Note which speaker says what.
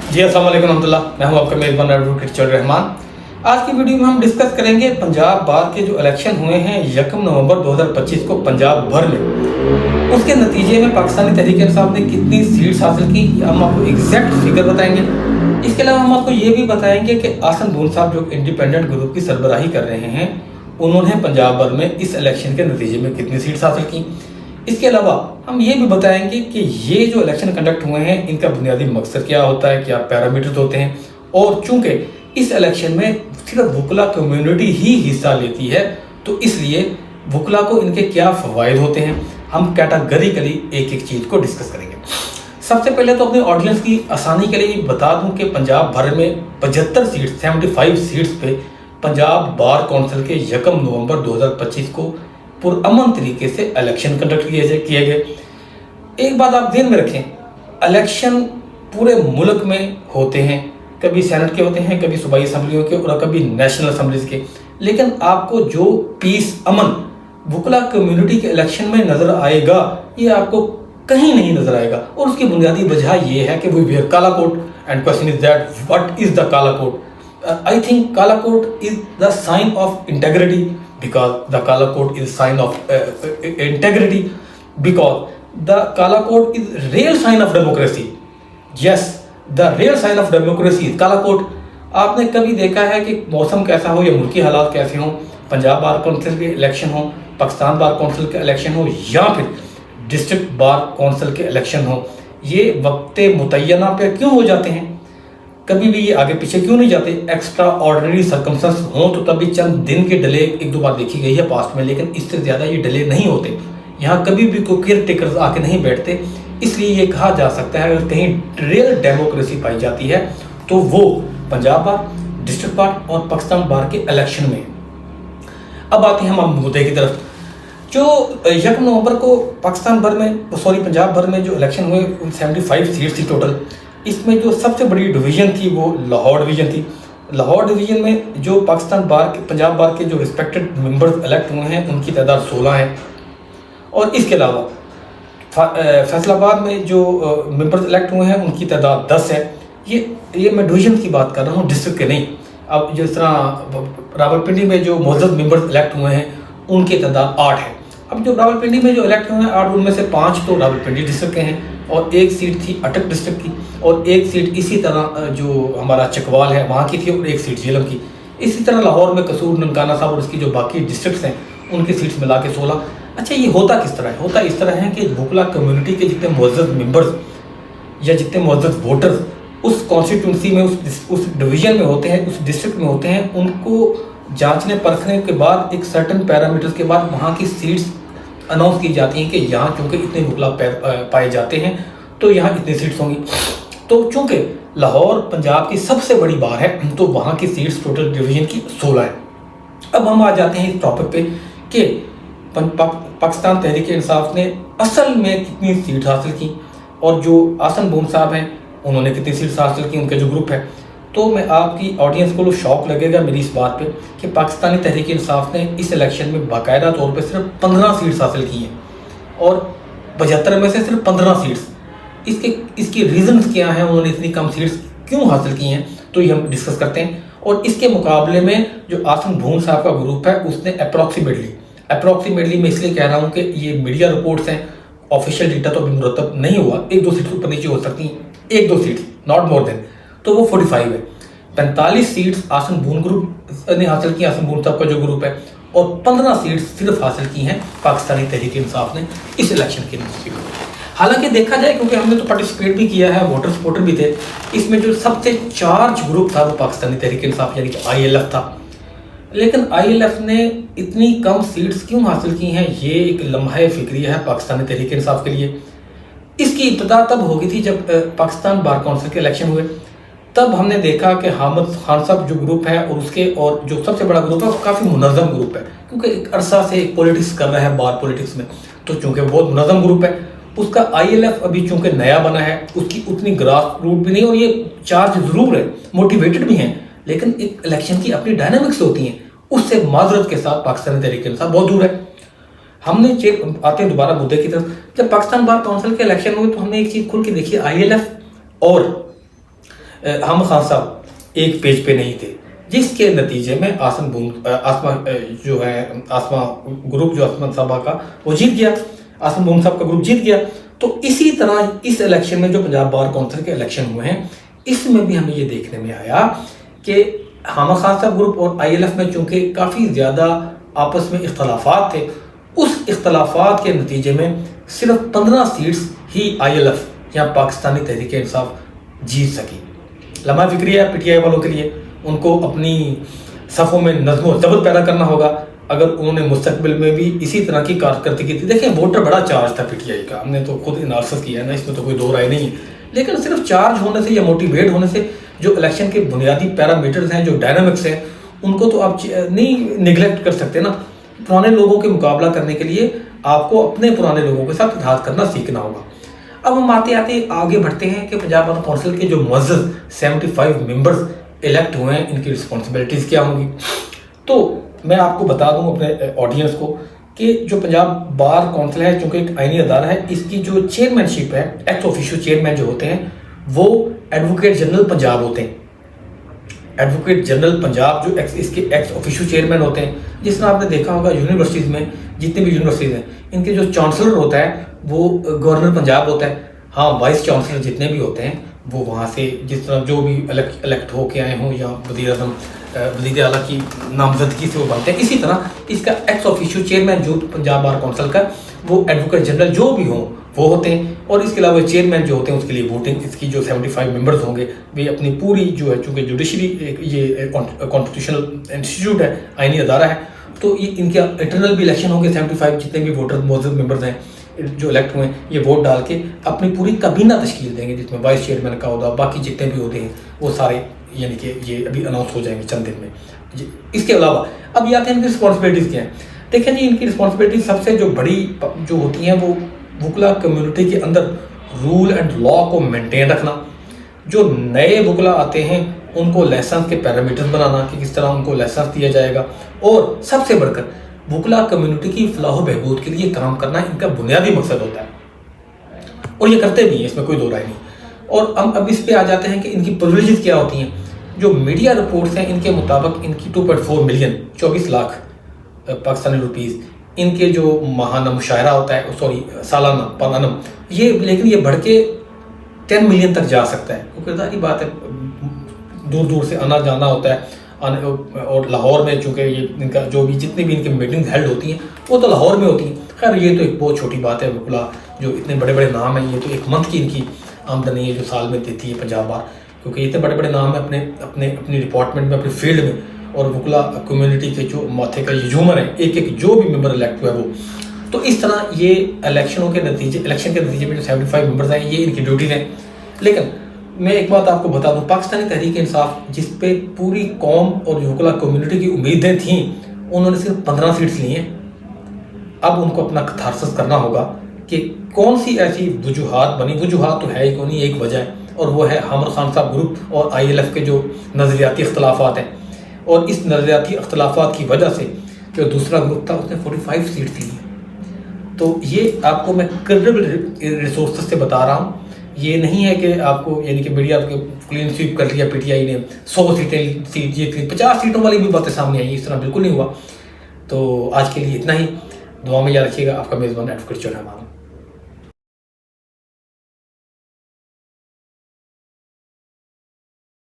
Speaker 1: जी अस्सलाम वालेकुम रहमतुल्लाह। मैं हूं आपका मेज़बान एडवोकेट चौधरी रहमान। आज की वीडियो में हम डिस्कस करेंगे पंजाब बार के जो इलेक्शन हुए हैं 1 नवंबर 2025 को पंजाब भर में, उसके नतीजे में पाकिस्तानी तहरीक इंसाफ ने कितनी सीट्स हासिल की, हम आपको एग्जैक्ट फिगर बताएंगे। इसके अलावा हम आपको ये भी बताएंगे कि आसन बून साहब जो इंडिपेंडेंट ग्रुप की सरबराही कर रहे हैं, उन्होंने पंजाब भर में इस इलेक्शन के नतीजे में कितनी सीट्स हासिल की। इसके अलावा हम ये भी बताएंगे कि ये जो इलेक्शन कंडक्ट हुए हैं इनका बुनियादी मकसद क्या होता है, क्या पैरामीटर्स होते हैं, और चूंकि इस इलेक्शन में सिर्फ वुकला कम्युनिटी ही हिस्सा लेती है तो इसलिए वुकला को इनके क्या फ़वाइद होते हैं, हम कैटेगरिकली एक एक चीज़ को डिस्कस करेंगे। सबसे पहले तो अपने ऑडियंस की आसानी के लिए बता दूं कि पंजाब भर में 75 सीट्स 75 सीट्स पे पंजाब बार काउंसिल के 1 नवंबर 2025 को पुरअमन तरीके से इलेक्शन कंडक्ट किए गए। एक बात आप ध्यान में रखें, इलेक्शन पूरे मुल्क में होते हैं, कभी सेनेट के होते हैं, कभी सूबाई असम्बलियों के और कभी नेशनल असम्बलीज के, लेकिन आपको जो पीस अमन वुकला कम्युनिटी के इलेक्शन में नज़र आएगा ये आपको कहीं नहीं नज़र आएगा। और उसकी बुनियादी वजह ये है कि we wear kala coat and question is that what is the kala coat. I think Kala coat is the sign of integrity, because the Kala coat is sign of integrity, because the Kala coat is real sign of democracy. Yes, the real sign of democracy is Kala coat. आपने कभी देखा है कि मौसम कैसा हो या मुल्की हालात कैसे हों, पंजाब बार काउंसिल के इलेक्शन हो, पाकिस्तान बार काउंसिल के इलेक्शन हो या फिर डिस्ट्रिक्ट बार काउंसिल के इलेक्शन हो, ये वक्त मुतय्यना पे क्यों हो जाते हैं, कभी भी ये आगे पीछे क्यों नहीं जाते। एक्स्ट्रा ऑर्डिनरी सर्कमस्टेंस हो तो तभी चंद दिन के डिले एक दो बार देखी गई है पास्ट में, लेकिन इससे ज़्यादा ये डिले नहीं होते। यहाँ कभी भी कोई केयर टेकर्स आके नहीं बैठते, इसलिए ये कहा जा सकता है अगर कहीं रियल डेमोक्रेसी पाई जाती है तो वो पंजाब बार, डिस्ट्रिक्ट बार और पाकिस्तान बार के इलेक्शन में। अब आते हैं हम मुद्दे की तरफ। जो 1 नवंबर को पाकिस्तान भर में पंजाब भर में जो इलेक्शन हुए 75 सीट्स थी टोटल। इसमें जो सबसे बड़ी डिवीज़न थी वो लाहौर डिवीज़न थी। लाहौर डिवीज़न में जो पाकिस्तान बार के पंजाब बार के जो रिस्पेक्टेड मेंबर्स इलेक्ट हुए हैं उनकी तादाद 16 है। और इसके अलावा फैसलाबाद में जो मेंबर्स इलेक्ट हुए हैं उनकी तादाद 10 है। ये मैं डिवीज़न की बात कर रहा हूँ, डिस्ट्रिक्ट के नहीं। अब जिस तरह रावलपिंडी में जो मौजूद मेंबर्स इलेक्ट हुए हैं उनकी तादाद 8 है। अब जो रावलपिंडी में जो इलेक्ट हुए हैं 8, उनमें से 5 तो रावलपिंडी डिस्ट्रिक्ट के हैं और एक सीट थी अटक डिस्ट्रिक्ट की, और एक सीट इसी तरह जो हमारा चकवाल है वहाँ की थी, और एक सीट झेलम की। इसी तरह लाहौर में कसूर, ननकाना साहब और इसकी जो बाकी डिस्ट्रिक्ट्स हैं उनकी सीट्स मिला के 16। अच्छा, ये होता किस तरह है? होता इस तरह है कि वुकला कम्युनिटी के जितने मुअज़्ज़ज़ मेंबर्स या जितने मुअज़्ज़ज़ वोटर्स उस कॉन्स्टिट्यूंसी में, उस डिवीज़न में होते हैं, उस डिस्ट्रिक्ट में होते हैं, उनको जांचने परखने के बाद एक सर्टन पैरामीटर्स के बाद वहाँ की सीट्स अनाउंस की जाती हैं कि यहाँ चूँकि इतने वुकला पाए जाते हैं तो यहाँ इतनी सीट्स होंगी। तो चूँकि लाहौर पंजाब की सबसे बड़ी बार है तो वहाँ की सीट्स टोटल डिवीज़न की 16 है। अब हम आ जाते हैं इस टॉपिक पे कि पाकिस्तान तहरीक इंसाफ ने असल में कितनी सीट हासिल की और जो आसन बून साहब हैं उन्होंने कितनी सीट्स हासिल की, उनके जो ग्रुप है। तो मैं आपकी ऑडियंस को शौक लगेगा मेरी इस बात पे कि पाकिस्तानी तहरीक इंसाफ ने इस इलेक्शन में बाकायदा तौर पे सिर्फ 15 सीट्स हासिल की हैं और 75 में से सिर्फ 15 सीट्स। इसके रीजंस क्या हैं, उन्होंने इतनी कम सीट्स क्यों हासिल की हैं, तो ये हम डिस्कस करते हैं। और इसके मुकाबले में जो आसन भून साहब का ग्रुप है उसने अप्रॉक्सीमेटली मैं इसलिए कह रहा हूँ कि ये मीडिया रिपोर्ट्स हैं, ऑफिशियल डेटा तो अभी मुरतब नहीं हुआ, 1-2 सीट्स ऊपर नीचे हो सकती हैं, 1-2 सीट्स, नॉट मोर देन, तो वो 45 है। 45 सीट्स आसन बून ग्रुप ने हासिल की, आसन बून साहब का जो ग्रुप है, और 15 सीट्स सिर्फ हासिल की हैं पाकिस्तानी तहरीक इंसाफ ने इस इलेक्शन के नतीजे में। हालांकि देखा जाए, क्योंकि हमने तो पार्टिसिपेट भी किया है, वोटर सपोर्टर भी थे, इसमें जो सबसे चार्ज ग्रुप था वो पाकिस्तानी तहरीक इंसाफ यानी कि ILF था। लेकिन ILF ने इतनी कम सीट्स क्यों हासिल की हैं, ये एक लम्हा फिक्रिया है पाकिस्तानी तहरीक इंसाफ के लिए। इसकी इब्तिदा तब हो गई थी जब पाकिस्तान बार काउंसिल के इलेक्शन हुए। तब हमने देखा कि हामिद खान साहब जो ग्रुप है और जो सबसे बड़ा ग्रुप है वो काफ़ी मुनज़्ज़म ग्रुप है, क्योंकि एक अरसा से पॉलिटिक्स कर रहा है बार पॉलिटिक्स में, तो चूँकि बहुत मुनज़्ज़म ग्रुप है। उसका ILF अभी चूँकि नया बना है, उसकी उतनी ग्रास रूट भी नहीं, और ये चार्ज ज़रूर है, मोटिवेटेड भी हैं, लेकिन एक इलेक्शन की अपनी डायनामिक्स होती हैं, उससे माजरत के साथ पाकिस्तानी तहरीक इंसाफ बहुत दूर है। हमने आते हैं दोबारा मुद्दे की तरफ। जब पाकिस्तान बार काउंसिल के इलेक्शन हुए तो हमने एक चीज़ खुल के देखी, ILF और हम खान साहब एक पेज पे नहीं थे, जिसके नतीजे में आसमा जो है आसमा ग्रुप जो आसमा साहबा का वो जीत गया, आसम बूम साहब का ग्रुप जीत गया। तो इसी तरह इस इलेक्शन में जो पंजाब बार काउंसिल के इलेक्शन हुए हैं, इसमें भी हमें ये देखने में आया कि हामा खान साहब ग्रुप और ILF में चूंकि काफ़ी ज़्यादा आपस में इख्तलाफात थे, उस इख्तलाफात के नतीजे में सिर्फ 15 सीट्स ही ILF या पाकिस्तानी तहरीक इंसाफ जीत सकी। लम्हा फिक्रिया PTI वालों के लिए, उनको अपनी सफ़ों में नज़्म व ज़ब्त पैदा करना होगा अगर उन्होंने मुस्तकबिल में भी इसी तरह की कारकर्दगी थी। देखिए, वोटर बड़ा चार्ज था PTI का, हमने तो खुद एनालिसिस किया है ना, इसमें तो कोई दो राय नहीं है। लेकिन सिर्फ चार्ज होने से या मोटिवेट होने से जो इलेक्शन के बुनियादी पैरामीटर्स हैं, जो डायनामिक्स हैं, उनको तो आप नहीं निगलेक्ट कर सकते ना। पुराने लोगों के मुकाबला करने के लिए आपको अपने पुराने लोगों के साथ इत्तेहाद करना सीखना होगा। अब हम आते आते आगे बढ़ते हैं कि पंजाब बार काउंसिल के जो मुअज़्ज़ज़ 75 मेंबर्स इलेक्ट हुए हैं, इनकी रिस्पॉन्सिबिलिटीज़ क्या होंगी। तो मैं आपको बता दूं अपने ऑडियंस को कि जो पंजाब बार काउंसिल है, चूँकि एक आइनी अदारा है, इसकी जो चेयरमैनशिप है, एक्स ऑफिशियो चेयरमैन जो होते हैं वो एडवोकेट जनरल पंजाब होते हैं। एडवोकेट जनरल पंजाब जो इसके एक्स ऑफिशियो चेयरमैन होते हैं। जिस तरह आपने देखा होगा यूनिवर्सिटीज़ में, जितनी भी यूनिवर्सिटीज़ हैं, इनके जो चांसलर होता है वो गवर्नर पंजाब होता है। हाँ, वाइस चांसलर जितने भी होते हैं वो वहाँ से जिस तरह जो भी इलेक्ट होके आए हों या वज़ीर आला की नामजदगी से वो बनते हैं, इसी तरह इसका एक्स ऑफिशियो चेयरमैन जो पंजाब बार काउंसिल का, वो एडवोकेट जनरल जो भी हों वो होते हैं। और इसके अलावा चेयरमैन जो होते हैं उसके लिए वोटिंग, इसकी जो 75 मेंबर्स होंगे वे अपनी पूरी जो है, चूँकि जुडिशरी ये कॉन्स्टिट्यूशनल इंस्टीट्यूट है, आइनी अदारा है, तो ये इनके इंटरनल भी इलेक्शन होंगे। 75 जितने भी वोटर मौजूद मेंबर्स हैं जो इलेक्ट हुए हैं, ये वोट डाल के अपनी पूरी काबीना तश्कील देंगे, जिसमें वाइस चेयरमैन का होगा, बाकी जितने भी होते हैं वो सारे, यानी कि ये अभी अनाउंस हो जाएंगे चंद दिन में। इसके अलावा अब ये आते हैं इनकी रिस्पॉन्सिबिलिटीज़ क्या हैं। देखें जी, इनकी रिस्पॉन्सिबिलिटी सबसे जो बड़ी जो होती हैं वो वुकला कम्युनिटी के अंदर रूल एंड लॉ को मेंटेन रखना, जो नए वुकला आते हैं उनको लाइसेंस के पैरामीटर्स बनाना कि किस तरह उनको लाइसेंस दिया जाएगा, और सबसे बढ़कर वुकला कम्युनिटी की फलाह बहबूद के लिए काम करना इनका बुनियादी मकसद होता है। और ये करते भी हैं, इसमें कोई दो राय नहीं। और हम अब इस पे आ जाते हैं कि इनकी प्रिविलेजेस क्या होती हैं। जो मीडिया रिपोर्ट्स हैं, इनके मुताबिक इनकी 2.4 मिलियन 24 लाख पाकिस्तानी रुपीज़ इनके जो माहाना मुशायरा होता है, सॉरी सालाना पानानम, ये लेकिन ये बढ़ के 10 मिलियन तक जा सकता है, क्योंकि जाहिर बात है दूर दूर से आना जाना होता है। और लाहौर में चूँकि ये इनका जो भी जितनी भी इनकी मीटिंग हेल्ड होती हैं वो तो लाहौर में होती हैं। खैर, ये तो एक बहुत छोटी बात है। वुकला जो इतने बड़े बड़े नाम हैं, ये तो एक मंथ की इनकी आमदनी है जो साल में देती है पंजाब बार, क्योंकि इतने बड़े बड़े नाम हैं अपने डिपार्टमेंट में, अपने फील्ड में। और वुकला कम्युनिटी के जो माथे का ये झूमर है, एक एक जो भी मेंबर इलेक्ट हुआ है वो, तो इस तरह ये इलेक्शन के नतीजे में जो 75 मेंबर्स हैं, ये इनकी ड्यूटीज़ हैं। लेकिन मैं एक बात आपको बता दूं, पाकिस्तानी तहरीक इंसाफ जिस पे पूरी कौम और वुकला कम्युनिटी की उम्मीदें थीं, उन्होंने सिर्फ 15 सीट्स ली हैं। अब उनको अपना कथारसिस करना होगा कि कौन सी ऐसी वजूहात बनी। वजूहात तो है ही कौन, एक वजह है, और वो है हामिद खान साहब ग्रुप और ILF के जो नज़रियाती इख्तलाफात हैं। और इस नज़रियाती इख्तलाफात की वजह से जो दूसरा ग्रुप था उसने 45 सीट्स ली। तो ये आपको मैं क्रेडिबल रिसोर्स से बता रहा हूँ, ये नहीं है कि आपको यानी कि मीडिया आपको क्लीन स्वीप कर लिया, PTI ने 100 सीट जीत ली, 50 सीटों वाली भी बातें सामने आई, इस तरह बिल्कुल नहीं हुआ। तो आज के लिए इतना ही। दुआ में याद रखिएगा। आपका मेज़बान एडवोकेट रहमान।